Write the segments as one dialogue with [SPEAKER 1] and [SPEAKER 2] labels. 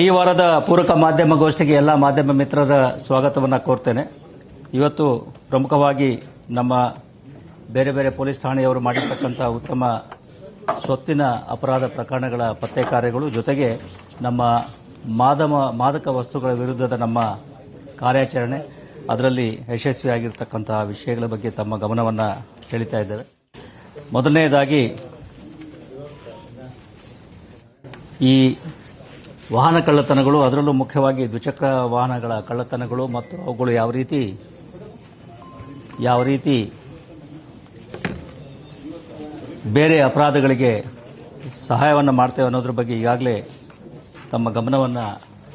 [SPEAKER 1] ಈ ವಾರದ ಪೂರಕ ಮಾಧ್ಯಮಗೋಷ್ಠಿಗೆ ಎಲ್ಲ ಮಾಧ್ಯಮ ಮಿತ್ರರ ಸ್ವಾಗತವನ್ನು ಕೋರ್ತೇನೆ. ಇವತ್ತು ಪ್ರಮುಖವಾಗಿ ನಮ್ಮ ಬೇರೆ ಬೇರೆ ಪೊಲೀಸ್ ಠಾಣೆಯವರು ಮಾಡಿರ್ತಕ್ಕಂಥ ಉತ್ತಮ ಸ್ವತ್ತಿನ ಅಪರಾಧ ಪ್ರಕರಣಗಳ ಪತ್ತೆ ಕಾರ್ಯಗಳು, ಜೊತೆಗೆ ನಮ್ಮ ಮಾದಕ ವಸ್ತುಗಳ ವಿರುದ್ಧದ ನಮ್ಮ ಕಾರ್ಯಾಚರಣೆ, ಅದರಲ್ಲಿ ಯಶಸ್ವಿಯಾಗಿರ್ತಕ್ಕಂತಹ ವಿಷಯಗಳ ಬಗ್ಗೆ ತಮ್ಮ ಗಮನವನ್ನು ಸೆಳೀತಾ ಇದ್ದೇವೆ. ಮೊದಲನೆಯದಾಗಿ ಈ ವಾಹನ ಕಳ್ಳತನಗಳು, ಅದರಲ್ಲೂ ಮುಖ್ಯವಾಗಿ ದ್ವಿಚಕ್ರ ವಾಹನಗಳ ಕಳ್ಳತನಗಳು ಮತ್ತು ಅವುಗಳು ಯಾವ ರೀತಿ ಬೇರೆ ಅಪರಾಧಗಳಿಗೆ ಸಹಾಯವನ್ನು ಮಾಡ್ತೇವೆ ಅನ್ನೋದ್ರ ಬಗ್ಗೆ ಈಗಾಗಲೇ ತಮ್ಮ ಗಮನವನ್ನು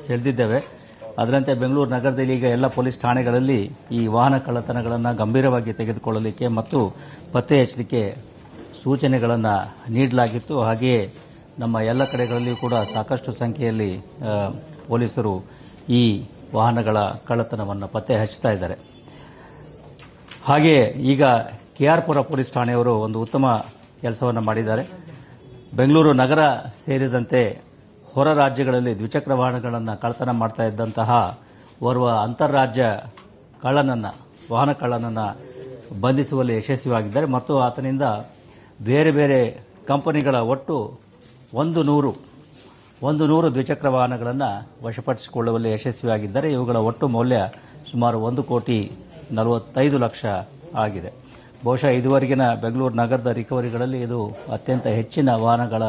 [SPEAKER 1] ಸೆಳೆದಿದ್ದೇವೆ. ಅದರಂತೆ ಬೆಂಗಳೂರು ನಗರದಲ್ಲಿ ಈಗ ಎಲ್ಲ ಪೊಲೀಸ್ ಠಾಣೆಗಳಲ್ಲಿ ಈ ವಾಹನ ಕಳ್ಳತನಗಳನ್ನು ಗಂಭೀರವಾಗಿ ತೆಗೆದುಕೊಳ್ಳಲಿಕ್ಕೆ ಮತ್ತು ಪತ್ತೆ ಹಚ್ಚಲಿಕ್ಕೆ ಸೂಚನೆಗಳನ್ನು ನೀಡಲಾಗಿತ್ತು. ಹಾಗೆಯೇ ನಮ್ಮ ಎಲ್ಲ ಕಡೆಗಳಲ್ಲಿಯೂ ಕೂಡ ಸಾಕಷ್ಟು ಸಂಖ್ಯೆಯಲ್ಲಿ ಪೊಲೀಸರು ಈ ವಾಹನಗಳ ಕಳ್ಳತನವನ್ನು ಪತ್ತೆ ಹಚ್ಚುತ್ತಾ ಇದ್ದಾರೆ. ಹಾಗೆಯೇ ಈಗ ಕೆಆರ್ಪುರ ಪೊಲೀಸ್ ಠಾಣೆಯವರು ಒಂದು ಉತ್ತಮ ಕೆಲಸವನ್ನು ಮಾಡಿದ್ದಾರೆ. ಬೆಂಗಳೂರು ನಗರ ಸೇರಿದಂತೆ ಹೊರ ರಾಜ್ಯಗಳಲ್ಲಿ ದ್ವಿಚಕ್ರ ವಾಹನಗಳನ್ನು ಕಳ್ಳತನ ಮಾಡ್ತಾ ಇದ್ದಂತಹ ಓರ್ವ ಅಂತಾರಾಜ್ಯ ವಾಹನ ಕಳ್ಳನನ್ನು ಬಂಧಿಸುವಲ್ಲಿ ಯಶಸ್ವಿಯಾಗಿದ್ದಾರೆ ಮತ್ತು ಆತನಿಂದ ಬೇರೆ ಬೇರೆ ಕಂಪನಿಗಳ ಒಟ್ಟು 100 ದ್ವಿಚಕ್ರ ವಾಹನಗಳನ್ನು ವಶಪಡಿಸಿಕೊಳ್ಳುವಲ್ಲಿ ಯಶಸ್ವಿಯಾಗಿದ್ದಾರೆ. ಇವುಗಳ ಒಟ್ಟು ಮೌಲ್ಯ ಸುಮಾರು 1,45,00,000 ಆಗಿದೆ. ಬಹುಶಃ ಇದುವರೆಗಿನ ಬೆಂಗಳೂರು ನಗರದ ರಿಕವರಿಗಳಲ್ಲಿ ಇದು ಅತ್ಯಂತ ಹೆಚ್ಚಿನ ವಾಹನಗಳ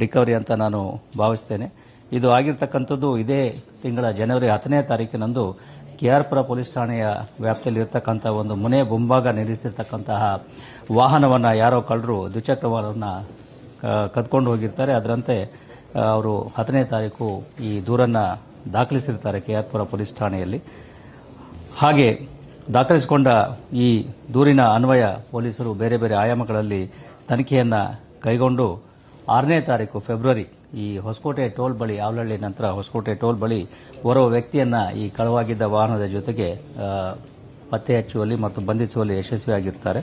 [SPEAKER 1] ರಿಕವರಿ ಅಂತ ನಾನು ಭಾವಿಸ್ತೇನೆ. ಇದು ಆಗಿರ್ತಕ್ಕಂಥದ್ದು ಇದೇ ತಿಂಗಳ ಜನವರಿ 10ನೇ ತಾರೀಕಿನಂದು ಕೆಆರ್ಪುರ ಪೊಲೀಸ್ ಠಾಣೆಯ ವ್ಯಾಪ್ತಿಯಲ್ಲಿ ಇರತಕ್ಕಂಥ ಒಂದು ಮುನೆ ಮುಂಭಾಗ ನಿಲ್ಲಿಸಿರ್ತಕ್ಕಂತಹ ವಾಹನವನ್ನು ಯಾರೋ ಕಳ್ಳರು ದ್ವಿಚಕ್ರ ವಾಹನವನ್ನು ಕದ್ಕೊಂಡು ಹೋಗಿರ್ತಾರೆ. ಅದರಂತೆ ಅವರು 10ನೇ ತಾರೀಕು ಈ ದೂರನ್ನು ದಾಖಲಿಸಿರ್ತಾರೆ ಕೆಆರ್ಪುರ ಪೊಲೀಸ್ ಠಾಣೆಯಲ್ಲಿ. ಹಾಗೆ ದಾಖಲಿಸಿಕೊಂಡ ಈ ದೂರಿನ ಅನ್ವಯ ಪೊಲೀಸರು ಬೇರೆ ಬೇರೆ ಆಯಾಮಗಳಲ್ಲಿ ತನಿಖೆಯನ್ನು ಕೈಗೊಂಡು 6ನೇ ತಾರೀಕು ಫೆಬ್ರವರಿ ಈ ಹೊಸಕೋಟೆ ಟೋಲ್ ಬಳಿ, ಆವಲಹಳ್ಳಿ ನಂತರ ಹೊಸಕೋಟೆ ಟೋಲ್ ಬಳಿ ಓರ್ವ ವ್ಯಕ್ತಿಯನ್ನು ಈ ಕಳವಾಗಿದ್ದ ವಾಹನದ ಜೊತೆಗೆ ಪತ್ತೆ ಹಚ್ಚುವಲ್ಲಿ ಮತ್ತು ಬಂಧಿಸುವಲ್ಲಿ ಯಶಸ್ವಿಯಾಗಿರ್ತಾರೆ.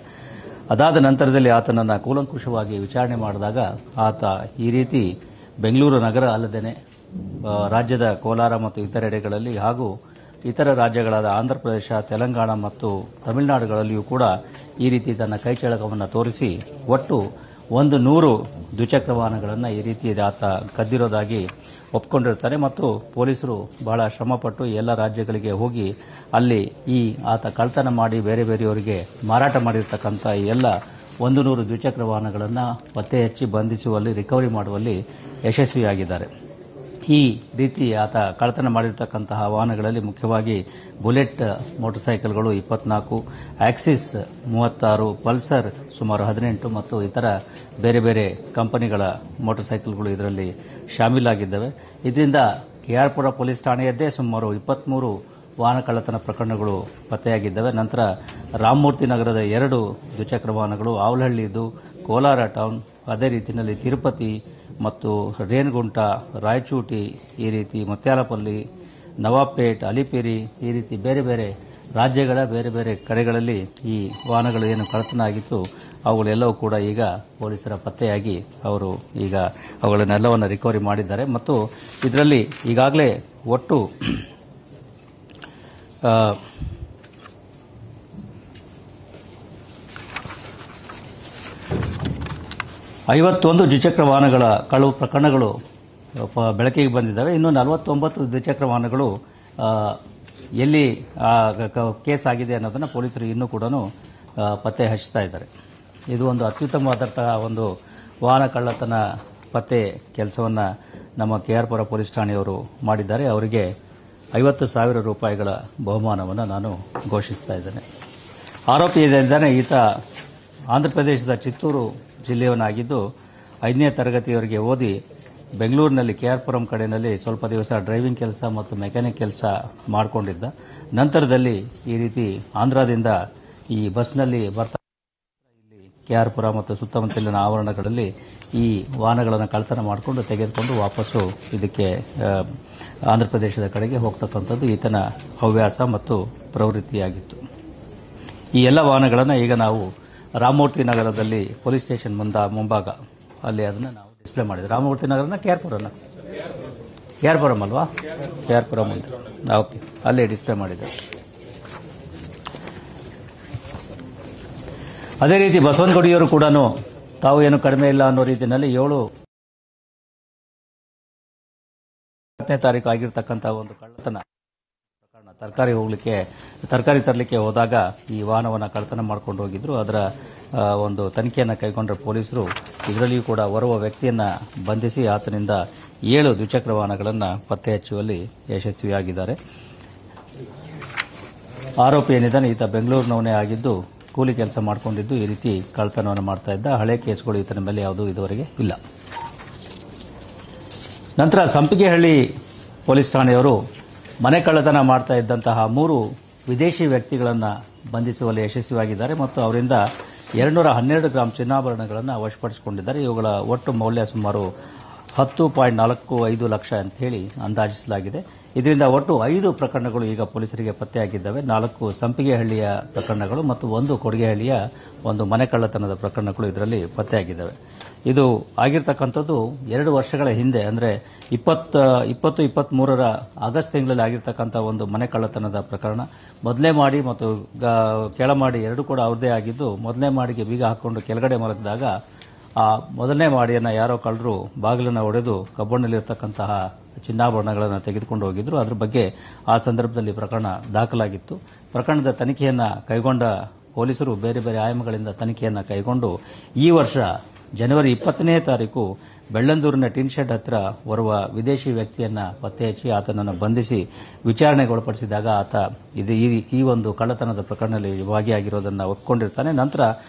[SPEAKER 1] ಅದಾದ ನಂತರದಲ್ಲಿ ಆತನನ್ನು ಕೂಲಂಕುಷವಾಗಿ ವಿಚಾರಣೆ ಮಾಡಿದಾಗ ಆತ ಈ ರೀತಿ ಬೆಂಗಳೂರು ನಗರ ಅಲ್ಲದೆ ರಾಜ್ಯದ ಕೋಲಾರ ಮತ್ತು ಇತರೆಡೆಗಳಲ್ಲಿ ಹಾಗೂ ಇತರ ರಾಜ್ಯಗಳಾದ ಆಂಧ್ರಪ್ರದೇಶ, ತೆಲಂಗಾಣ ಮತ್ತು ತಮಿಳುನಾಡುಗಳಲ್ಲಿಯೂ ಕೂಡ ಈ ರೀತಿ ತನ್ನ ಕೈಚಳಕವನ್ನು ತೋರಿಸಿ ಒಟ್ಟು 100 ದ್ವಿಚಕ್ರ ವಾಹನಗಳನ್ನು ಈ ರೀತಿ ಆತ ಕದ್ದಿರೋದಾಗಿ ಒಪ್ಪಿಕೊಂಡಿರ್ತಾರೆ. ಮತ್ತು ಪೊಲೀಸರು ಬಹಳ ಶ್ರಮಪಟ್ಟು ಎಲ್ಲ ರಾಜ್ಯಗಳಿಗೆ ಹೋಗಿ ಅಲ್ಲಿ ಆತ ಕಳ್ಳತನ ಮಾಡಿ ಬೇರೆ ಬೇರೆಯವರಿಗೆ ಮಾರಾಟ ಮಾಡಿರ್ತಕ್ಕಂಥ ಎಲ್ಲ 100 ದ್ವಿಚಕ್ರ ವಾಹನಗಳನ್ನು ಪತ್ತೆ ಹಚ್ಚಿ ಬಂಧಿಸುವಲ್ಲಿ, ರಿಕವರಿ ಮಾಡುವಲ್ಲಿ ಯಶಸ್ವಿಯಾಗಿದ್ದಾರೆ. ಈ ರೀತಿ ಆತ ಕಳ್ಳತನ ಮಾಡಿರ್ತಕ್ಕಂತಹ ವಾಹನಗಳಲ್ಲಿ ಮುಖ್ಯವಾಗಿ ಬುಲೆಟ್ ಮೋಟಾರ್ ಸೈಕಲ್ಗಳು 24, ಆಕ್ಸಿಸ್ 36, ಪಲ್ಸರ್ ಸುಮಾರು 18 ಮತ್ತು ಇತರ ಬೇರೆ ಬೇರೆ ಕಂಪನಿಗಳ ಮೋಟಾರ್ ಸೈಕಲ್ಗಳು ಇದರಲ್ಲಿ ಶಾಮೀಲಾಗಿದ್ದವೆ. ಇದರಿಂದ ಕೆಆರ್ಪುರ ಪೊಲೀಸ್ ಠಾಣೆಯದ್ದೇ ಸುಮಾರು 23 ವಾಹನ ಕಳ್ಳತನ ಪ್ರಕರಣಗಳು ಪತ್ತೆಯಾಗಿದ್ದವೆ. ನಂತರ ರಾಮಮೂರ್ತಿ ನಗರದ 2 ದ್ವಿಚಕ್ರ ವಾಹನಗಳು, ಆವಲಹಳ್ಳಿದು, ಕೋಲಾರ ಟೌನ್, ಅದೇ ರೀತಿಯಲ್ಲಿ ತಿರುಪತಿ ಮತ್ತು ರೇಣಗುಂಟ, ರಾಯಚೂಟಿ, ಈ ರೀತಿ ಮುತ್ಯಾಲಪಲ್ಲಿ, ನವಾಬ್ಪೇಟ್, ಅಲಿಪಿರಿ, ಈ ರೀತಿ ಬೇರೆ ಬೇರೆ ರಾಜ್ಯಗಳ ಬೇರೆ ಬೇರೆ ಕಡೆಗಳಲ್ಲಿ ಈ ವಾಹನಗಳು ಏನು ಕಳ್ಳತನ ಆಗಿತ್ತು ಅವುಗಳೆಲ್ಲವೂ ಕೂಡ ಈಗ ಪೊಲೀಸರ ಪತ್ತೆಯಾಗಿ ಅವರು ಈಗ ಅವುಗಳನ್ನೆಲ್ಲವನ್ನು ರಿಕವರಿ ಮಾಡಿದ್ದಾರೆ. ಮತ್ತು ಇದರಲ್ಲಿ ಈಗಾಗಲೇ ಒಟ್ಟು 51 ದ್ವಿಚಕ್ರ ವಾಹನಗಳ ಕಳವು ಪ್ರಕರಣಗಳು ಬೆಳಕಿಗೆ ಬಂದಿದ್ದಾವೆ. ಇನ್ನು 49 ದ್ವಿಚಕ್ರ ವಾಹನಗಳು ಎಲ್ಲಿ ಕೇಸ್ ಆಗಿದೆ ಅನ್ನೋದನ್ನು ಪೊಲೀಸರು ಇನ್ನೂ ಕೂಡ ಪತ್ತೆ ಹಚ್ಚುತ್ತಾ ಇದ್ದಾರೆ. ಇದು ಒಂದು ಅತ್ಯುತ್ತಮವಾದಂತಹ ಒಂದು ವಾಹನ ಕಳ್ಳತನ ಪತ್ತೆ ಕೆಲಸವನ್ನು ನಮ್ಮ ಕೆಆರ್ಪುರ ಪೊಲೀಸ್ ಠಾಣೆಯವರು ಮಾಡಿದ್ದಾರೆ. ಅವರಿಗೆ 50,000 ರೂಪಾಯಿಗಳ ಬಹುಮಾನವನ್ನು ನಾನು ಘೋಷಿಸ್ತಾ ಇದ್ದೇನೆ. ಆರೋಪಿ ಇದ್ದಾನೆ, ಈತ ಆಂಧ್ರಪ್ರದೇಶದ ಚಿತ್ತೂರು ಜಿಲ್ಲೆಯವನಾಗಿದ್ದು 5ನೇ ತರಗತಿಯವರೆಗೆ ಓದಿ ಬೆಂಗಳೂರಿನಲ್ಲಿ ಕೆಆರ್ಪುರಂ ಕಡೆಯಲ್ಲಿ ಸ್ವಲ್ಪ ದಿವಸ ಡ್ರೈವಿಂಗ್ ಕೆಲಸ ಮತ್ತು ಮೆಕ್ಯಾನಿಕ್ ಕೆಲಸ ಮಾಡಿಕೊಂಡಿದ್ದ. ನಂತರದಲ್ಲಿ ಈ ರೀತಿ ಆಂಧ್ರದಿಂದ ಈ ಬಸ್ನಲ್ಲಿ ಬರ್ತಾ ಇಲ್ಲಿ ಕೆಆರ್ಪುರ ಮತ್ತು ಸುತ್ತಮುತ್ತಲಿನ ಆವರಣಗಳಲ್ಲಿ ಈ ವಾಹನಗಳನ್ನು ಕಳ್ಳತನ ಮಾಡಿಕೊಂಡು ತೆಗೆದುಕೊಂಡು ವಾಪಸ್ಸು ಇದಕ್ಕೆ ಆಂಧ್ರಪ್ರದೇಶದ ಕಡೆಗೆ ಹೋಗ್ತಕ್ಕಂಥದ್ದು ಈತನ ಹವ್ಯಾಸ ಮತ್ತು ಪ್ರವೃತ್ತಿಯಾಗಿತ್ತು. ಈ ಎಲ್ಲ ವಾಹನಗಳನ್ನು ಈಗ ನಾವು ರಾಮಮೂರ್ತಿ ನಗರದಲ್ಲಿ ಪೊಲೀಸ್ ಸ್ಟೇಷನ್ ಮುಂಭಾಗ ಅಲ್ಲಿ ಅದನ್ನು ನಾವು ಡಿಸ್ಪ್ಲೇ ಮಾಡಿದ್ವಿ. ರಾಮಮೂರ್ತಿ ನಗರನ ಕೆಆರ್ಪುರನ KR ಪುರಂ ಅಲ್ವಾ? KR ಪುರಂ ಅಂತ. ಓಕೆ, ಅಲ್ಲೇ ಡಿಸ್ಪ್ಲೇ ಮಾಡಿದ್ದಾರೆ. ಅದೇ ರೀತಿ ಬಸವನಗುಡಿಯವರು ಕೂಡ ತಾವು ಏನು ಕಡಿಮೆ ಇಲ್ಲ ಅನ್ನೋ ರೀತಿಯಲ್ಲಿ 7ನೇ ತಾರೀಕು ಆಗಿರ್ತಕ್ಕಂಥ ಒಂದು ಕಳ್ಳತನ ಪ್ರಕರಣ, ತರಕಾರಿ ತರಲಿಕ್ಕೆ ಹೋದಾಗ ಈ ವಾಹನವನ್ನು ಕಳ್ಳತನ ಮಾಡ್ಕೊಂಡು ಹೋಗಿದ್ರು. ಅದರ ಒಂದು ತನಿಖೆಯನ್ನು ಕೈಗೊಂಡ ಪೊಲೀಸರು ಇದರಲ್ಲಿಯೂ ಕೂಡ ಓರ್ವ ವ್ಯಕ್ತಿಯನ್ನ ಬಂಧಿಸಿ ಆತನಿಂದ 7 ದ್ವಿಚಕ್ರ ವಾಹನಗಳನ್ನು ಪತ್ತೆ ಹಚ್ಚುವಲ್ಲಿ ಯಶಸ್ವಿಯಾಗಿದ್ದಾರೆ. ಆರೋಪಿ ಏನಿದ್ದಾನೆ ಈತ ಬೆಂಗಳೂರಿನವನೇ ಆಗಿದ್ದು ಕೂಲಿ ಕೆಲಸ ಮಾಡಿಕೊಂಡಿದ್ದು ಈ ರೀತಿ ಕಳ್ಳತನವನ್ನು ಮಾಡ್ತಾ ಇದ್ದ. ಹಳೆ ಕೇಸ್ಗಳು ಈತನ ಮೇಲೆ ಯಾವುದೂ ಇದುವರೆಗೆ ಇಲ್ಲ. ನಂತರ ಸಂಪಿಗೆಹಳ್ಳಿ ಪೊಲೀಸ್ ಠಾಣೆಯವರು ಮನೆ ಕಳ್ಳತನ ಮಾಡ್ತಾ ಇದ್ದಂತಹ 3 ವಿದೇಶಿ ವ್ಯಕ್ತಿಗಳನ್ನು ಬಂಧಿಸುವಲ್ಲಿ ಯಶಸ್ವಿಯಾಗಿದ್ದಾರೆ ಮತ್ತು ಅವರಿಂದ 212 ಗ್ರಾಂ ಚಿನ್ನಾಭರಣಗಳನ್ನು ವಶಪಡಿಸಿಕೊಂಡಿದ್ದಾರೆ. ಇವುಗಳ ಒಟ್ಟು ಮೌಲ್ಯ ಸುಮಾರು 10.45 ಲಕ್ಷ ಅಂತ ಹೇಳಿ ಅಂದಾಜಿಸಲಾಗಿದೆ. ಇದರಿಂದ ಒಟ್ಟು 5 ಪ್ರಕರಣಗಳು ಈಗ ಪೊಲೀಸರಿಗೆ ಪತ್ತೆಯಾಗಿದ್ದಾವೆ. 4 ಸಂಪಿಗೆಹಳ್ಳಿಯ ಪ್ರಕರಣಗಳು ಮತ್ತು 1 ಕೊಡಿಗೆಹಳ್ಳಿಯ ಒಂದು ಮನೆ ಕಳ್ಳತನದ ಪ್ರಕರಣಗಳು ಇದರಲ್ಲಿ ಪತ್ತೆಯಾಗಿದ್ದಾವೆ. ಇದು ಆಗಿರ್ತಕ್ಕಂಥದ್ದು 2 ವರ್ಷಗಳ ಹಿಂದೆ, ಅಂದರೆ 2023ರ ಆಗಸ್ಟ್ ತಿಂಗಳಲ್ಲಿ ಆಗಿರ್ತಕ್ಕಂಥ ಒಂದು ಮನೆ ಕಳ್ಳತನದ ಪ್ರಕರಣ. ಮೊದಲನೇ ಮಾಡಿ ಮತ್ತು ಕೆಳಮಾಡಿ ಎರಡೂ ಕೂಡ ಅವ್ರದೇ ಆಗಿದ್ದು, ಮೊದಲನೇ ಮಾಡಿಗೆ ಬೀಗ ಹಾಕೊಂಡು ಕೆಳಗಡೆ ಮಲಗಿದಾಗ ಆ ಮೊದಲನೇ ಮಾಡಿಯನ್ನು ಯಾರೋ ಕಳ್ಳರು ಬಾಗಿಲನ್ನು ಒಡೆದು ಕಬೋರ್ಡ್ನಲ್ಲಿರ್ತಕ್ಕಂತಹ ಚಿನ್ನಾಭರಣಗಳನ್ನು ತೆಗೆದುಕೊಂಡು ಹೋಗಿದ್ರು. ಅದರ ಬಗ್ಗೆ ಆ ಸಂದರ್ಭದಲ್ಲಿ ಪ್ರಕರಣ ದಾಖಲಾಗಿತ್ತು. ಪ್ರಕರಣದ ತನಿಖೆಯನ್ನು ಕೈಗೊಂಡ ಪೊಲೀಸರು ಬೇರೆ ಬೇರೆ ಆಯಾಮಗಳಿಂದ ತನಿಖೆಯನ್ನು ಕೈಗೊಂಡು ಈ ವರ್ಷ ಜನವರಿ 20ನೇ ತಾರೀಕು ಬೆಳ್ಳಂದೂರಿನ ಟಿನ್ ಶೆಡ್ ಹತ್ರ ಓರ್ವ ವಿದೇಶಿ ವ್ಯಕ್ತಿಯನ್ನ ಪತ್ತೆ ಹಚ್ಚಿ ಆತನನ್ನು ಬಂಧಿಸಿ ವಿಚಾರಣೆಗೆ ಒಳಪಡಿಸಿದಾಗ ಆತ ಈ ಒಂದು ಕಳ್ಳತನದ ಪ್ರಕರಣದಲ್ಲಿ ಭಾಗಿಯಾಗಿರೋದನ್ನು ಒಪ್ಪಿಕೊಂಡಿರ್ತಾನೆ. ನಂತರ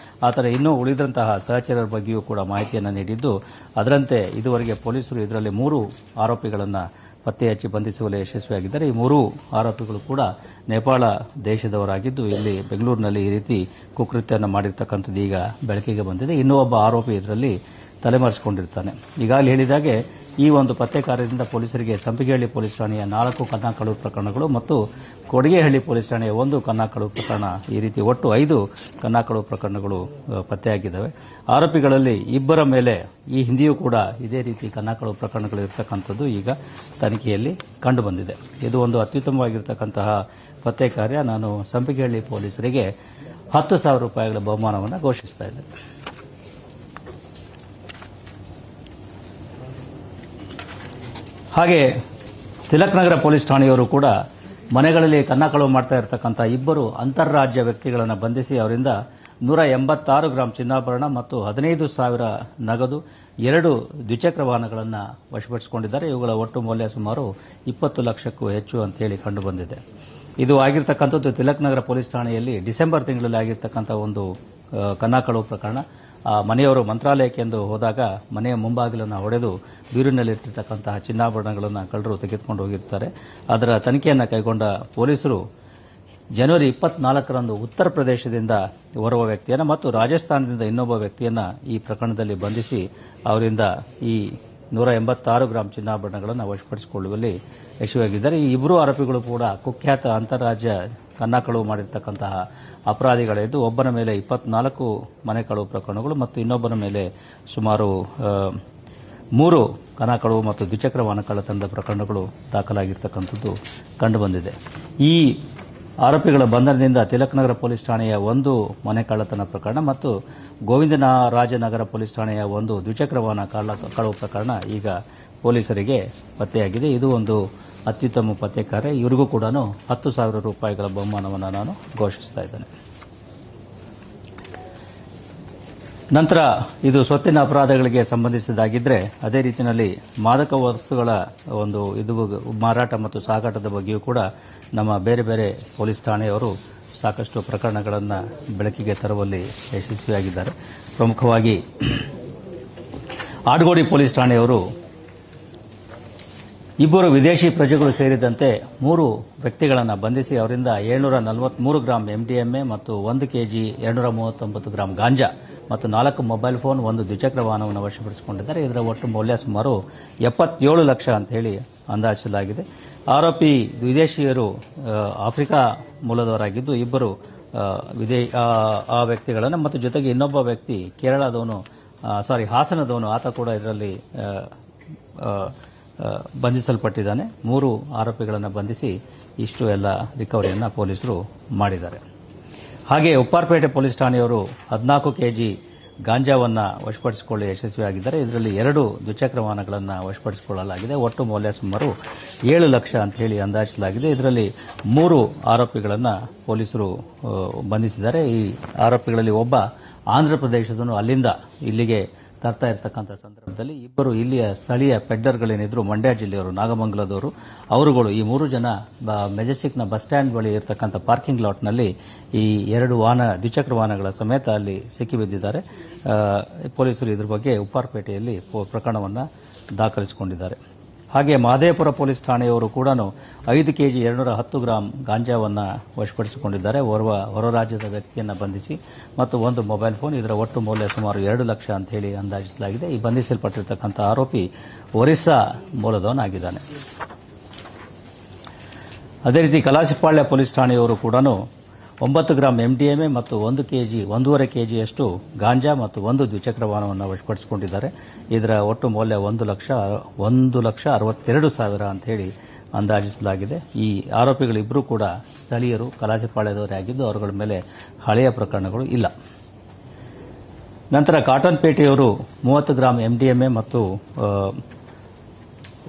[SPEAKER 1] ಆತನ ಇನ್ನೂ ಉಳಿದಂತಹ ಸಹಚರರ ಬಗ್ಗೆಯೂ ಕೂಡ ಮಾಹಿತಿಯನ್ನು ನೀಡಿದ್ದು, ಅದರಂತೆ ಇದುವರೆಗೆ ಪೊಲೀಸರು ಇದರಲ್ಲಿ 3 ಆರೋಪಿಗಳನ್ನು ಪತ್ತೆ ಹಚ್ಚಿ ಬಂಧಿಸುವಲ್ಲಿ ಯಶಸ್ವಿಯಾಗಿದ್ದಾರೆ. ಈ 3 ಆರೋಪಿಗಳು ಕೂಡ ನೇಪಾಳ ದೇಶದವರಾಗಿದ್ದು ಇಲ್ಲಿ ಬೆಂಗಳೂರಿನಲ್ಲಿ ಈ ರೀತಿ ಕುಕೃತ್ಯವನ್ನು ಮಾಡಿರ್ತಕ್ಕಂಥದ್ದು ಈಗ ಬೆಳಕಿಗೆ ಬಂದಿದೆ. ಇನ್ನೂ ಒಬ್ಬ ಆರೋಪಿ ಇದರಲ್ಲಿ ತಲೆಮರೆಸಿಕೊಂಡಿರ್ತಾನೆ. ಈಗಾಗಲೇ ಹೇಳಿದಾಗೆ ಈ ಒಂದು ಪತ್ತೆ ಕಾರ್ಯದಿಂದ ಪೊಲೀಸರಿಗೆ ಸಂಪಿಗೆಹಳ್ಳಿ ಪೊಲೀಸ್ ಠಾಣೆಯ 4 ಕನ್ನ ಕಳವು ಪ್ರಕರಣಗಳು ಮತ್ತು ಕೊಡಿಗೆಹಳ್ಳಿ ಪೊಲೀಸ್ ಠಾಣೆಯ 1 ಕನ್ನ ಕಳವು ಪ್ರಕರಣ, ಈ ರೀತಿ ಒಟ್ಟು 5 ಕನ್ನ ಕಳವು ಪ್ರಕರಣಗಳು ಪತ್ತೆಯಾಗಿದ್ದಾವೆ. ಆರೋಪಿಗಳಲ್ಲಿ 2 ಮೇಲೆ ಈ ಹಿಂದೆಯೂ ಕೂಡ ಇದೇ ರೀತಿ ಕನ್ನ ಕಳವು ಪ್ರಕರಣಗಳು ಇರತಕ್ಕಂಥದ್ದು ಈಗ ತನಿಖೆಯಲ್ಲಿ ಕಂಡುಬಂದಿದೆ. ಇದು ಒಂದು ಅತ್ಯುತ್ತಮವಾಗಿರತಕ್ಕಂತಹ ಪತ್ತೆ ಕಾರ್ಯ. ನಾನು ಸಂಪಿಗೆಹಳ್ಳಿ ಪೊಲೀಸರಿಗೆ 10,000 ರೂಪಾಯಿಗಳ ಬಹುಮಾನವನ್ನು ಘೋಷಿಸ್ತಾ ಇದ್ದೇನೆ. ಹಾಗೆ ತಿಲಕ್ ನಗರ ಪೊಲೀಸ್ ಠಾಣೆಯವರು ಕೂಡ ಮನೆಗಳಲ್ಲಿ ಕನ್ನ ಕಳವು ಮಾಡ್ತಾ ಇರತಕ್ಕಂಥ 2 ಅಂತಾರಾಜ್ಯ ವ್ಯಕ್ತಿಗಳನ್ನು ಬಂಧಿಸಿ ಅವರಿಂದ 186 ಗ್ರಾಂ ಚಿನ್ನಾಭರಣ ಮತ್ತು 15,000 ನಗದು, 2 ದ್ವಿಚಕ್ರ ವಾಹನಗಳನ್ನು ವಶಪಡಿಸಿಕೊಂಡಿದ್ದಾರೆ. ಇವುಗಳ ಒಟ್ಟು ಮೌಲ್ಯ ಸುಮಾರು 20 ಲಕ್ಷಕ್ಕೂ ಹೆಚ್ಚು ಅಂತ ಹೇಳಿ ಕಂಡುಬಂದಿದೆ. ಇದು ಆಗಿರ್ತಕ್ಕಂಥದ್ದು ತಿಲಕ್ ನಗರ ಪೊಲೀಸ್ ಠಾಣೆಯಲ್ಲಿ ಡಿಸೆಂಬರ್ ತಿಂಗಳಲ್ಲಿ ಆಗಿರ್ತಕ್ಕಂಥ ಒಂದು ಕನ್ನ ಕಳವು ಪ್ರಕರಣ. ಮನೆಯವರು ಮಂತ್ರಾಲಯಕ್ಕೆ ಎಂದು ಹೋದಾಗ ಮನೆಯ ಮುಂಬಾಗಿಲನ್ನು ಹೊಡೆದು ಬೀರಿನಲ್ಲಿಟ್ಟಿರ್ತಕ್ಕಂತಹ ಚಿನ್ನಾಭರಣಗಳನ್ನು ಕಳ್ಳರು ತೆಗೆದುಕೊಂಡು ಹೋಗಿರ್ತಾರೆ. ಅದರ ತನಿಖೆಯನ್ನು ಕೈಗೊಂಡ ಪೊಲೀಸರು ಜನವರಿ 24ರಂದು ಉತ್ತರ ಪ್ರದೇಶದಿಂದ ಓರ್ವ ವ್ಯಕ್ತಿಯನ್ನು ಮತ್ತು ರಾಜಸ್ಥಾನದಿಂದ ಇನ್ನೊಬ್ಬ ವ್ಯಕ್ತಿಯನ್ನು ಈ ಪ್ರಕರಣದಲ್ಲಿ ಬಂಧಿಸಿ ಅವರಿಂದ ಈ 186 ಗ್ರಾಂ ಚಿನ್ನಾಭರಣಗಳನ್ನು ವಶಪಡಿಸಿಕೊಳ್ಳುವಲ್ಲಿ ಯಶಸ್ವಿಯಾಗಿದ್ದಾರೆ. ಈ 2 ಆರೋಪಿಗಳು ಕೂಡ ಕುಖ್ಯಾತ ಅಂತಾರಾಜ್ಯ ಕನ್ನ ಕಳವು ಮಾಡಿರ್ತಕ್ಕಂತಹ ಅಪರಾಧಿಗಳಿದ್ದು, ಒಬ್ಬನ ಮೇಲೆ 24 ಮನೆ ಕಳವು ಪ್ರಕರಣಗಳು ಮತ್ತು ಇನ್ನೊಬ್ಬನ ಮೇಲೆ ಸುಮಾರು 3 ಕನ್ನ ಕಳವು ಮತ್ತು ದ್ವಿಚಕ್ರ ವಾಹನ ಕಳ್ಳತನದ ಪ್ರಕರಣಗಳು ದಾಖಲಾಗಿರ್ತಕ್ಕಂಥದ್ದು ಕಂಡುಬಂದಿದೆ. ಈ ಆರೋಪಿಗಳ ಬಂಧನದಿಂದ ತಿಲಕ್ ನಗರ ಪೊಲೀಸ್ ಠಾಣೆಯ 1 ಮನೆ ಕಳ್ಳತನ ಪ್ರಕರಣ ಮತ್ತು ಗೋವಿಂದರಾಜನಗರ ಪೊಲೀಸ್ ಠಾಣೆಯ 1 ದ್ವಿಚಕ್ರ ವಾಹನ ಕಳವು ಪ್ರಕರಣ ಈಗ ಪೊಲೀಸರಿಗೆ ಪತ್ತೆಯಾಗಿದೆ. ಇದು ಒಂದು ಅತ್ಯುತ್ತಮ ಪತ್ತೆ ಕಾರ್ಯ. ಇವರಿಗೂ ಕೂಡ 10,000 ರೂಪಾಯಿಗಳ ಬಹುಮಾನವನ್ನು ನಾನು ಘೋಷಿಸ್ತಾ ಇದ್ದೇನೆ. ನಂತರ ಇದು ಸ್ವತ್ತಿನ ಅಪರಾಧಗಳಿಗೆ ಸಂಬಂಧಿಸಿದಾಗಿದ್ದರೆ ಅದೇ ರೀತಿಯಲ್ಲಿ ಮಾದಕ ವಸ್ತುಗಳ ಒಂದು ಇದು ಮಾರಾಟ ಮತ್ತು ಸಾಗಾಟದ ಬಗ್ಗೆಯೂ ಕೂಡ ನಮ್ಮ ಬೇರೆ ಬೇರೆ ಪೊಲೀಸ್ ಠಾಣೆಯವರು ಸಾಕಷ್ಟು ಪ್ರಕರಣಗಳನ್ನು ಬೆಳಕಿಗೆ ತರುವಲ್ಲಿ ಯಶಸ್ವಿಯಾಗಿದ್ದಾರೆ. ಪ್ರಮುಖವಾಗಿ ಆಡ್ಗೋಡಿ ಪೊಲೀಸ್ ಠಾಣೆಯವರು 2 ವಿದೇಶಿ ಪ್ರಜೆಗಳು ಸೇರಿದಂತೆ 3 ವ್ಯಕ್ತಿಗಳನ್ನು ಬಂಧಿಸಿ ಅವರಿಂದ 743 ಗ್ರಾಂ MDMA ಮತ್ತು 1 ಕೆಜಿ 239 ಗ್ರಾಂ ಗಾಂಜಾ ಮತ್ತು 4 ಮೊಬೈಲ್ ಫೋನ್, 1 ದ್ವಿಚಕ್ರ ವಾಹನವನ್ನು ವಶಪಡಿಸಿಕೊಂಡಿದ್ದಾರೆ. ಇದರ ಒಟ್ಟು ಮೌಲ್ಯ ಸುಮಾರು 77 ಲಕ್ಷ ಅಂತ ಹೇಳಿ ಅಂದಾಜಿಸಲಾಗಿದೆ. ಆರೋಪಿ ವಿದೇಶಿಯರು ಆಫ್ರಿಕಾ ಮೂಲದವರಾಗಿದ್ದು 2 ಆ ವ್ಯಕ್ತಿಗಳನ್ನು ಮತ್ತು ಜೊತೆಗೆ ಇನ್ನೊಬ್ಬ ವ್ಯಕ್ತಿ ಹಾಸನದವನು, ಆತ ಕೂಡ ಇದರಲ್ಲಿ ಬಂಧಿಸಲ್ಪಟ್ಟಿದ್ದಾನೆ. 3 ಆರೋಪಿಗಳನ್ನು ಬಂಧಿಸಿ ಇಷ್ಟು ಎಲ್ಲ ರಿಕವರಿಯನ್ನು ಪೊಲೀಸರು ಮಾಡಿದ್ದಾರೆ. ಹಾಗೆ ಉಪ್ಪಾರಪೇಟೆ ಪೊಲೀಸ್ ಠಾಣೆಯವರು 14 ಕೆಜಿ ಗಾಂಜಾವನ್ನು ವಶಪಡಿಸಿಕೊಳ್ಳಿ ಯಶಸ್ವಿಯಾಗಿದ್ದಾರೆ. ಇದರಲ್ಲಿ 2 ದ್ವಿಚಕ್ರ ವಾಹನಗಳನ್ನು ವಶಪಡಿಸಿಕೊಳ್ಳಲಾಗಿದೆ. ಒಟ್ಟು ಮೌಲ್ಯ ಸುಮಾರು 7 ಲಕ್ಷ ಅಂತ ಹೇಳಿ ಅಂದಾಜಿಸಲಾಗಿದೆ. ಇದರಲ್ಲಿ 3 ಆರೋಪಿಗಳನ್ನು ಪೊಲೀಸರು ಬಂಧಿಸಿದ್ದಾರೆ. ಈ ಆರೋಪಿಗಳಲ್ಲಿ ಒಬ್ಬ ಆಂಧ್ರಪ್ರದೇಶದನು ಅಲ್ಲಿಂದ ಇಲ್ಲಿಗೆ ತರ್ತಾ ಇರತಕ್ಕಂಥ ಸಂದರ್ಭದಲ್ಲಿ ಇಬ್ಬರು ಇಲ್ಲಿಯ ಸ್ಥಳೀಯ ಪೆಡ್ಡರ್ಗಳೇನಿದ್ರು ಮಂಡ್ಯ ಜಿಲ್ಲೆಯವರು, ನಾಗಮಂಗಲದವರು, ಅವರುಗಳು ಈ 3 ಜನ ಮೆಜೆಸ್ಟಿಕ್ನ ಬಸ್ ಸ್ಟ್ಯಾಂಡ್ ಬಳಿ ಇರತಕ್ಕಂಥ ಪಾರ್ಕಿಂಗ್ ಲಾಟ್ನಲ್ಲಿ ಈ 2 ದ್ವಿಚಕ್ರ ವಾಹನಗಳ ಸಮೇತ ಅಲ್ಲಿ ಸಿಕ್ಕಿಬಿದ್ದಿದ್ದಾರೆ. ಪೊಲೀಸರು ಇದ್ರ ಬಗ್ಗೆ ಉಪ್ಪಾರಪೇಟೆಯಲ್ಲಿ ಪ್ರಕರಣವನ್ನು ದಾಖಲಿಸಿಕೊಂಡಿದ್ದಾರೆ. ಹಾಗೆ ಮಹದೇವಪುರ ಪೊಲೀಸ್ ಠಾಣೆಯವರು ಕೂಡ 5 ಕೆಜಿ 210 ಗ್ರಾಂ ಗಾಂಜಾವನ್ನು ವಶಪಡಿಸಿಕೊಂಡಿದ್ದಾರೆ. ಓರ್ವ ಹೊರ ರಾಜ್ಯದ ವ್ಯಕ್ತಿಯನ್ನು ಬಂಧಿಸಿ ಮತ್ತು 1 ಮೊಬೈಲ್ ಫೋನ್, ಇದರ ಒಟ್ಟು ಮೌಲ್ಯ ಸುಮಾರು 2 ಲಕ್ಷ ಅಂತ ಹೇಳಿ ಅಂದಾಜಿಸಲಾಗಿದೆ. ಈ ಬಂಧಿಸಲ್ಪಟ್ಟಿರತಕ್ಕಂಥ ಆರೋಪಿ ಒರಿಸ್ಸಾ ಮೂಲದವನಾಗಿದ್ದಾನೆ. ಅದೇ ರೀತಿ ಕಲಾಸಿಪಾಳ್ಯ ಪೊಲೀಸ್ ಠಾಣೆಯವರು ಕೂಡ 9 ಗ್ರಾಂ ಎಂಡಿಎಂಎ ಮತ್ತು 1.5 ಕೆಜಿಯಷ್ಟು ಗಾಂಜಾ ಮತ್ತು 1 ದ್ವಿಚಕ್ರ ವಾಹನವನ್ನು ವಶಪಡಿಸಿಕೊಂಡಿದ್ದಾರೆ. ಇದರ ಒಟ್ಟು ಮೌಲ್ಯ 1,62,000 ಅಂತ ಹೇಳಿ ಅಂದಾಜಿಸಲಾಗಿದೆ. ಈ ಆರೋಪಿಗಳಿಬ್ಬರೂ ಕೂಡ ಸ್ಥಳೀಯರು, ಕಲಾಸಿಪಾಳ್ಯದವರೇ ಆಗಿದ್ದು ಅವರುಗಳ ಮೇಲೆ ಹಳೆಯ ಪ್ರಕರಣಗಳು ಇಲ್ಲ. ನಂತರ ಕಾಟನ್ ಪೇಟೆಯವರು 30 ಗ್ರಾಂ ಎಂಡಿಎಂಎ ಮತ್ತು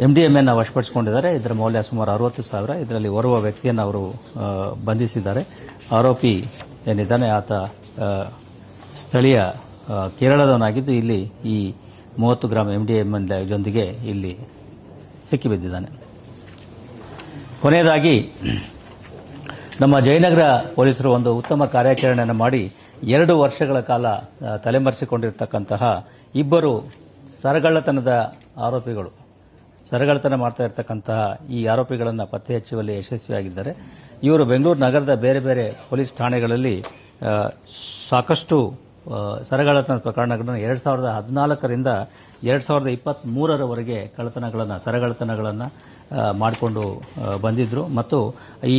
[SPEAKER 1] ಎಂಡಿಎಂಎನ ವಶಪಡಿಸಿಕೊಂಡಿದ್ದಾರೆ. ಇದರ ಮೌಲ್ಯ ಸುಮಾರು 60,000. ಇದರಲ್ಲಿ ಓರ್ವ ವ್ಯಕ್ತಿಯನ್ನು ಅವರು ಬಂಧಿಸಿದ್ದಾರೆ. ಆರೋಪಿ ಏನಿದ್ದಾನೆ ಆತ ಸ್ಥಳೀಯ ಕೇರಳದವನಾಗಿದ್ದು ಇಲ್ಲಿ ಈ 30 ಗ್ರಾಂ ಎಂಡಿಎಂಎನ್ ಜೊಂದಿಗೆ ಇಲ್ಲಿ ಸಿಕ್ಕಿಬಿದ್ದಿದ್ದಾನೆ. ಕೊನೆಯದಾಗಿ ನಮ್ಮ ಜಯನಗರ ಪೊಲೀಸರು ಒಂದು ಉತ್ತಮ ಕಾರ್ಯಾಚರಣೆಯನ್ನು ಮಾಡಿ 2 ವರ್ಷಗಳ ಕಾಲ ತಲೆಮರೆಸಿಕೊಂಡಿರತಕ್ಕಂತಹ ಇಬ್ಬರು ಸರಗಳ್ಳತನದ ಆರೋಪಿಗಳು, ಸರಗಳ್ಳತನ ಮಾಡ್ತಾ ಇರತಕ್ಕಂತಹ ಈ ಆರೋಪಿಗಳನ್ನು ಪತ್ತೆ ಹಚ್ಚುವಲ್ಲಿ ಯಶಸ್ವಿಯಾಗಿದ್ದಾರೆ. ಇವರು ಬೆಂಗಳೂರು ನಗರದ ಬೇರೆ ಬೇರೆ ಪೊಲೀಸ್ ಠಾಣೆಗಳಲ್ಲಿ ಸಾಕಷ್ಟು ಸರಗಳ್ಳತನ ಪ್ರಕರಣಗಳನ್ನು 2014ರಿಂದ 2023ರವರೆಗೆ ಸರಗಳ್ಳತನಗಳನ್ನು ಮಾಡಿಕೊಂಡು ಬಂದಿದ್ರು ಮತ್ತು ಈ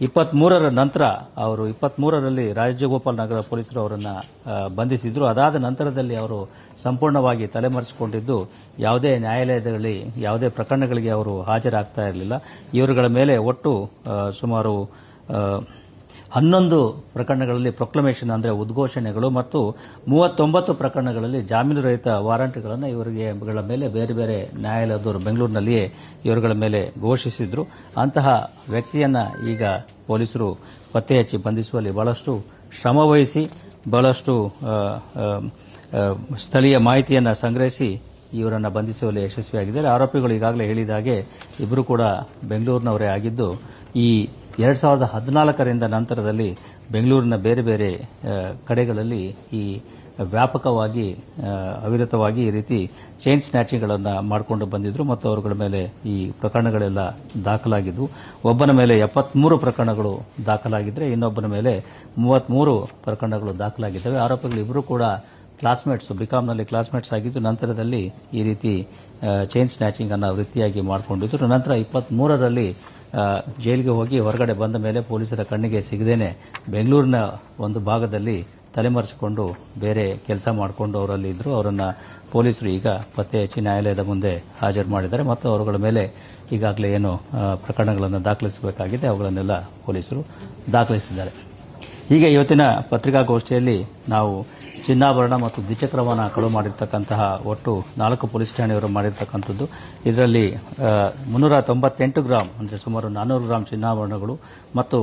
[SPEAKER 1] 23ರ ನಂತರ ಅವರು 23ರಲ್ಲಿ ರಾಜಗೋಪಾಲ್ ನಗರ ಪೊಲೀಸರು ಅವರನ್ನು ಬಂಧಿಸಿದ್ರು. ಅದಾದ ನಂತರದಲ್ಲಿ ಅವರು ಸಂಪೂರ್ಣವಾಗಿ ತಲೆಮರೆಸಿಕೊಂಡಿದ್ದು ಯಾವುದೇ ನ್ಯಾಯಾಲಯದಲ್ಲಿ ಯಾವುದೇ ಪ್ರಕರಣಗಳಿಗೆ ಅವರು ಹಾಜರಾಗ್ತಾ ಇರಲಿಲ್ಲ. ಇವರುಗಳ ಮೇಲೆ ಒಟ್ಟು ಸುಮಾರು 11 ಪ್ರಕರಣಗಳಲ್ಲಿ ಪ್ರೊಕ್ಲಮೇಷನ್ ಅಂದರೆ ಉದ್ಘೋಷಣೆಗಳು ಮತ್ತು 39 ಪ್ರಕರಣಗಳಲ್ಲಿ ಜಾಮೀನು ರಹಿತ ವಾರಂಟ್ಗಳನ್ನು ಇವರುಗಳ ಮೇಲೆ ಬೇರೆ ಬೇರೆ ನ್ಯಾಯಾಲಯದವರು ಬೆಂಗಳೂರಿನಲ್ಲಿಯೇ ಇವರುಗಳ ಮೇಲೆ ಘೋಷಿಸಿದ್ರು. ಅಂತಹ ವ್ಯಕ್ತಿಯನ್ನ ಈಗ ಪೊಲೀಸರು ಪತ್ತೆ ಹಚ್ಚಿ ಬಂಧಿಸುವಲ್ಲಿ ಬಹಳಷ್ಟು ಶ್ರಮವಹಿಸಿ ಬಹಳಷ್ಟು ಸ್ಥಳೀಯ ಮಾಹಿತಿಯನ್ನು ಸಂಗ್ರಹಿಸಿ ಇವರನ್ನು ಬಂಧಿಸುವಲ್ಲಿ ಯಶಸ್ವಿಯಾಗಿದ್ದಾರೆ. ಆರೋಪಿಗಳು ಈಗಾಗಲೇ ಹೇಳಿದ ಹಾಗೆ ಇಬ್ಬರು ಕೂಡ ಬೆಂಗಳೂರಿನವರೇ ಆಗಿದ್ದು ಈ 2014ರಿಂದ ನಂತರದಲ್ಲಿ ಬೆಂಗಳೂರಿನ ಬೇರೆ ಬೇರೆ ಕಡೆಗಳಲ್ಲಿ ಈ ವ್ಯಾಪಕವಾಗಿ ಅವಿರತವಾಗಿ ಈ ರೀತಿ ಚೈನ್ ಸ್ನ್ಯಾಚಿಂಗ್ಗಳನ್ನು ಮಾಡಿಕೊಂಡು ಬಂದಿದ್ರು ಮತ್ತು ಅವರುಗಳ ಮೇಲೆ ಈ ಪ್ರಕರಣಗಳೆಲ್ಲ ದಾಖಲಾಗಿದ್ವು. ಒಬ್ಬನ ಮೇಲೆ 73 ಪ್ರಕರಣಗಳು ದಾಖಲಾಗಿದ್ದರೆ ಇನ್ನೊಬ್ಬನ ಮೇಲೆ 33 ಪ್ರಕರಣಗಳು ದಾಖಲಾಗಿದ್ದಾವೆ. ಆರೋಪಿಗಳಿಬ್ಬರು ಕೂಡ ಕ್ಲಾಸ್ಮೇಟ್ಸ್, ಬಿಕಾಂನಲ್ಲಿ ಕ್ಲಾಸ್ಮೇಟ್ಸ್ ಆಗಿದ್ದು ನಂತರದಲ್ಲಿ ಈ ರೀತಿ ಚೈನ್ ಸ್ನ್ಯಾಚಿಂಗ್ ಅನ್ನು ವೃತ್ತಿಯಾಗಿ ಮಾಡಿಕೊಂಡಿದ್ರು. ನಂತರ 23ರಲ್ಲಿ ಜೈಲಿಗೆ ಹೋಗಿ ಹೊರಗಡೆ ಬಂದ ಮೇಲೆ ಪೊಲೀಸರ ಕಣ್ಣಿಗೆ ಸಿಗದೇನೆ ಬೆಂಗಳೂರಿನ ಒಂದು ಭಾಗದಲ್ಲಿ ತಲೆಮರೆಸಿಕೊಂಡು ಬೇರೆ ಕೆಲಸ ಮಾಡಿಕೊಂಡು ಅವರಲ್ಲಿ ಇದ್ರು. ಅವರನ್ನು ಪೊಲೀಸರು ಈಗ ಪತ್ತೆ ಹಚ್ಚಿ ನ್ಯಾಯಾಲಯದ ಮುಂದೆ ಹಾಜರು ಮಾಡಿದ್ದಾರೆ ಮತ್ತು ಅವರುಗಳ ಮೇಲೆ ಈಗಾಗಲೇ ಏನು ಪ್ರಕರಣಗಳನ್ನು ದಾಖಲಿಸಬೇಕಾಗಿದೆ ಅವುಗಳನ್ನೆಲ್ಲ ಪೊಲೀಸರು ದಾಖಲಿಸಿದ್ದಾರೆ. ಹೀಗೆ ಇವತ್ತಿನ ಪತ್ರಿಕಾಗೋಷ್ಠಿಯಲ್ಲಿ ನಾವು ಚಿನ್ನಾಭರಣ ಮತ್ತು ದ್ವಿಚಕ್ರ ವಾಹನ ಕಳು ಮಾಡಿರ್ತಕ್ಕಂತಹ ಒಟ್ಟು 4 ಪೊಲೀಸ್ ಠಾಣೆಯವರು ಮಾಡಿರ್ತಕ್ಕಂಥದ್ದು. ಇದರಲ್ಲಿ 398 ಗ್ರಾಂ ಅಂದರೆ ಸುಮಾರು 400 ಗ್ರಾಂ ಚಿನ್ನಾಭರಣಗಳು ಮತ್ತು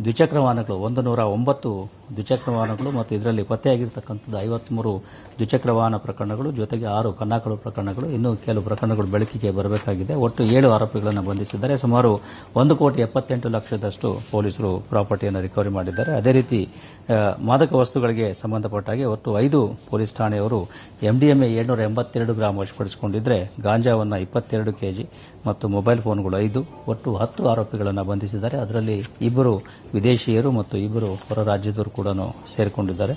[SPEAKER 1] ದ್ವಿಚಕ್ರ ವಾಹನಗಳು 109 ದ್ವಿಚಕ್ರ ವಾಹನಗಳು ಮತ್ತು ಇದರಲ್ಲಿ ಪತ್ತೆಯಾಗಿರ್ತಕ್ಕಂಥದ್ದು 53 ದ್ವಿಚಕ್ರ ವಾಹನ ಪ್ರಕರಣಗಳು, ಜೊತೆಗೆ 6 ಕನ್ನಾಕಳು ಪ್ರಕರಣಗಳು, ಇನ್ನೂ ಕೆಲವು ಪ್ರಕರಣಗಳು ಬೆಳಕಿಗೆ ಬರಬೇಕಾಗಿದೆ. ಒಟ್ಟು 7 ಆರೋಪಿಗಳನ್ನು ಬಂಧಿಸಿದ್ದಾರೆ. ಸುಮಾರು 1,78,00,000ದಷ್ಟು ಪೊಲೀಸರು ಪ್ರಾಪರ್ಟಿಯನ್ನು ರಿಕವರಿ ಮಾಡಿದ್ದಾರೆ. ಅದೇ ರೀತಿ ಮಾದಕ ವಸ್ತುಗಳಿಗೆ ಸಂಬಂಧಪಟ್ಟ ಹಾಗೆ ಒಟ್ಟು 5 ಪೊಲೀಸ್ ಠಾಣೆಯವರು ಎಂಡಿಎಂಎ 782 ಗ್ರಾಂ ವಶಪಡಿಸಿಕೊಂಡಿದ್ದರೆ ಗಾಂಜಾವನ್ನು 22 ಕೆಜಿ ಮತ್ತು ಮೊಬೈಲ್ ಫೋನ್ಗಳು 5, ಒಟ್ಟು 10 ಆರೋಪಿಗಳನ್ನು ಬಂಧಿಸಿದ್ದಾರೆ. ಅದರಲ್ಲಿ 2 ವಿದೇಶಿಯರು ಮತ್ತು 2 ಹೊರ ರಾಜ್ಯದವರು ಕೂಡ ಸೇರಿಕೊಂಡಿದ್ದಾರೆ.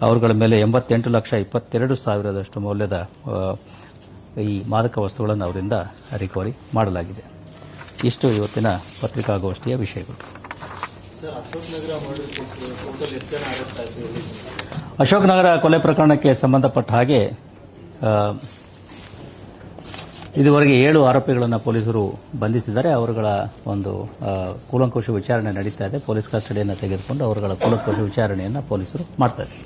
[SPEAKER 1] ಅವರುಗಳ ಮೇಲೆ 88,22,000ದಷ್ಟು ಮೌಲ್ಯದ ಈ ಮಾದಕ ವಸ್ತುಗಳನ್ನು ಅವರಿಂದ ರಿಕವರಿ ಮಾಡಲಾಗಿದೆ. ಇಷ್ಟು ಇವತ್ತಿನ ಪತ್ರಿಕಾಗೋಷ್ಠಿಯ ವಿಷಯಗಳು. ಅಶೋಕ್ ನಗರ ಕೊಲೆ ಪ್ರಕರಣಕ್ಕೆ ಸಂಬಂಧಪಟ್ಟ ಹಾಗೆ ಇದುವರೆಗೆ 7 ಆರೋಪಿಗಳನ್ನು ಪೊಲೀಸರು ಬಂಧಿಸಿದ್ದಾರೆ. ಅವರುಗಳ ಒಂದು ಕೂಲಂಕುಷ ವಿಚಾರಣೆ ನಡೀತಾ ಇದೆ. ಪೊಲೀಸ್ ಕಸ್ಟಡಿಯನ್ನು ತೆಗೆದುಕೊಂಡು ಅವರುಗಳ ಕೂಲಂಕುಷ ವಿಚಾರಣೆಯನ್ನು ಪೊಲೀಸರು ಮಾಡ್ತಾ ಇದ್ದಾರೆ.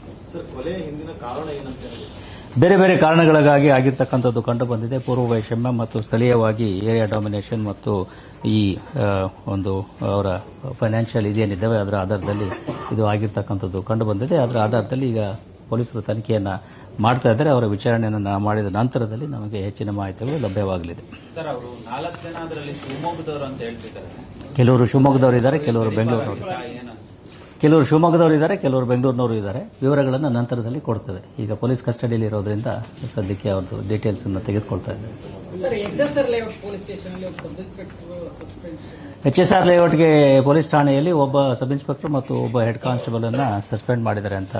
[SPEAKER 1] ಬೇರೆ ಬೇರೆ ಕಾರಣಗಳಿಗಾಗಿ ಆಗಿರ್ತಕ್ಕಂಥದ್ದು ಕಂಡು ಬಂದಿದೆ. ಪೂರ್ವ ವೈಷಮ್ಯ ಮತ್ತು ಸ್ಥಳೀಯವಾಗಿ ಏರಿಯಾ ಡಾಮಿನೇಷನ್ ಮತ್ತು ಈ ಒಂದು ಅವರ ಫೈನಾನ್ಷಿಯಲ್ ಇದೇನಿದ್ದಾವೆ ಅದರ ಆಧಾರದಲ್ಲಿ ಇದು ಆಗಿರ್ತಕ್ಕಂಥದ್ದು ಕಂಡು ಬಂದಿದೆ. ಅದರ ಆಧಾರದಲ್ಲಿ ಈಗ ಪೊಲೀಸರು ತನಿಖೆಯನ್ನು ಮಾಡ್ತಾ ಇದ್ದಾರೆ. ಅವರ ವಿಚಾರಣೆಯನ್ನು ಮಾಡಿದ ನಂತರದಲ್ಲಿ ನಮಗೆ ಹೆಚ್ಚಿನ ಮಾಹಿತಿಗಳು ಲಭ್ಯವಾಗಲಿದೆ.
[SPEAKER 2] ಸರ್, ಅವರು 4 ಜನ ಅದರಲ್ಲಿ ಶಿವಮೊಗ್ಗದವರು ಅಂತ ಹೇಳ್ತಿದ್ದಾರೆ.
[SPEAKER 1] ಕೆಲವರು ಶಿವಮೊಗ್ಗದವರು ಇದ್ದಾರೆ, ಕೆಲವರು ಬೆಂಗಳೂರಿನವರು, ಕೆಲವರು ಶಿವಮೊಗ್ಗದವರು ಇದ್ದಾರೆ, ಕೆಲವರು ಬೆಂಗಳೂರಿನವರು ಇದ್ದಾರೆ. ವಿವರಗಳನ್ನು ನಂತರದಲ್ಲಿ ಕೊಡ್ತೇವೆ. ಈಗ ಪೊಲೀಸ್ ಕಸ್ಟಡಿಯಲ್ಲಿ ಇರೋದ್ರಿಂದ ಸದ್ಯಕ್ಕೆ ಅವ್ರದ್ದು ಡೀಟೇಲ್ಸ್ ಅನ್ನು ತೆಗೆದುಕೊಳ್ತಾ ಇದ್ದಾರೆ. HSR ಲೇಔಟ್ಗೆ ಪೊಲೀಸ್ ಠಾಣೆಯಲ್ಲಿ ಒಬ್ಬ ಸಬ್ ಇನ್ಸ್ಪೆಕ್ಟರ್ ಮತ್ತು ಒಬ್ಬ ಹೆಡ್ ಕಾನ್ಸ್ಟೇಬಲ್ ಅನ್ನ ಸಸ್ಪೆಂಡ್ ಮಾಡಿದ್ದಾರೆ ಅಂತ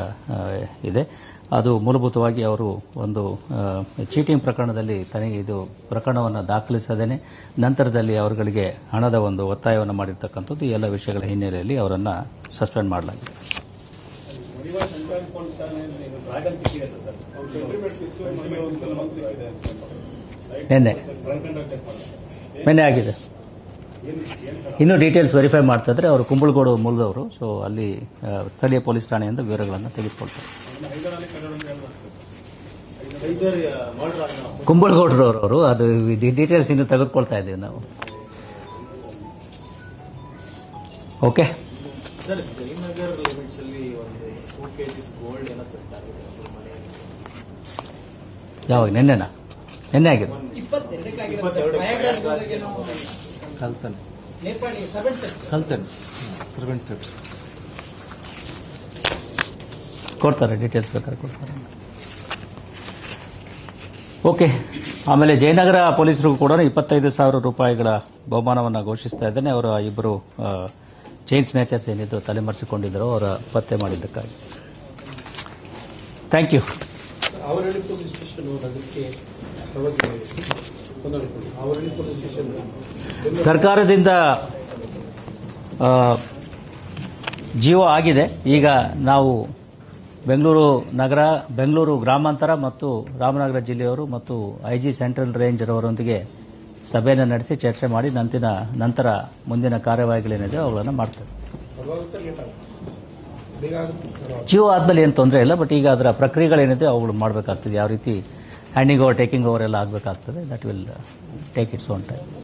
[SPEAKER 1] ಇದೆ. ಅದು ಮೂಲಭೂತವಾಗಿ ಅವರು ಒಂದು ಚೀಟಿಂಗ್ ಪ್ರಕರಣದಲ್ಲಿ ಇದು ಪ್ರಕರಣವನ್ನು ದಾಖಲಿಸದೇನೆ ನಂತರದಲ್ಲಿ ಅವರುಗಳಿಗೆ ಹಣದ ಒಂದು ಒತ್ತಾಯವನ್ನು ಮಾಡಿರ್ತಕ್ಕಂಥದ್ದು. ಈ ಎಲ್ಲ ವಿಷಯಗಳ ಹಿನ್ನೆಲೆಯಲ್ಲಿ ಅವರನ್ನು ಸಸ್ಪೆಂಡ್ ಮಾಡಲಾಗಿದೆ. ನಿನ್ನೆ ಆಗಿದೆ. ಇನ್ನೂ ಡೀಟೇಲ್ಸ್ ವೆರಿಫೈ ಮಾಡ್ತಾ ಇದ್ರೆ ಅವರು ಕುಂಬಳಗೋಡು ಮೂಲದವರು. ಸೊ ಅಲ್ಲಿ ಸ್ಥಳೀಯ ಪೊಲೀಸ್ ಠಾಣೆಯಿಂದ ವಿವರಗಳನ್ನು ತೆಗೆದುಕೊಳ್ತಾರೆ. ಕುಂಬಳಗೌಡರವರು ಅದು ಡೀಟೇಲ್ಸ್ ಇನ್ನು ತೆಗೆದುಕೊಳ್ತಾ ಇದ್ದೀವಿ ನಾವು. ಓಕೆ. ಯಾವಾಗ? ನಿನ್ನೆನಾ? ನಿನ್ನೆ ಆಗಿದೆ. ಕೊಡ್ತಾರೆ, ಡೀಟೇಲ್ಸ್ ಬೇಕಾದ್ರೆ ಕೊಡ್ತಾರೆ. ಓಕೆ. ಆಮೇಲೆ ಜಯನಗರ ಪೊಲೀಸರು ಕೂಡ 25,000 ರೂಪಾಯಿಗಳ ಬಹುಮಾನವನ್ನು ಘೋಷಿಸ್ತಾ ಇದ್ದೇನೆ. ಅವರ ಇಬ್ಬರು ಚೈನ್ ಸ್ನ್ಯಾಚರ್ಸ್ ಏನಿದ್ರು ತಲೆಮರೆಸಿಕೊಂಡಿದ್ದರು ಅವರ ಪತ್ತೆ ಮಾಡಿದ್ದಕ್ಕಾಗಿ. Thank you. ಸರ್ಕಾರದಿಂದ ಜೀವ ಆಗಿದೆ. ಈಗ ನಾವು ಬೆಂಗಳೂರು ನಗರ, ಬೆಂಗಳೂರು ಗ್ರಾಮಾಂತರ ಮತ್ತು ರಾಮನಗರ ಜಿಲ್ಲೆಯವರು ಮತ್ತು IG ಸೆಂಟ್ರಲ್ ರೇಂಜ್ ಅವರೊಂದಿಗೆ ಸಭೆಯನ್ನು ನಡೆಸಿ ಚರ್ಚೆ ಮಾಡಿ ನಂತರ ಮುಂದಿನ ಕಾರ್ಯವಾಹಿಗಳೇನಿದೆ ಅವುಗಳನ್ನು ಮಾಡ್ತೇವೆ. ಜೀವ ಆದ್ಮೇಲೆ ಏನು ತೊಂದರೆ ಇಲ್ಲ, ಬಟ್ ಈಗ ಅದರ ಪ್ರಕ್ರಿಯೆಗಳೇನಿದೆ ಅವುಗಳು ಮಾಡಬೇಕಾಗ್ತದೆ. ಯಾವ ರೀತಿ ಹ್ಯಾಂಡಿಂಗ್ ಓವರ್, ಟೇಕಿಂಗ್ ಓವರ್ ಎಲ್ಲ ಆಗಬೇಕಾಗ್ತದೆ. That will take its own time.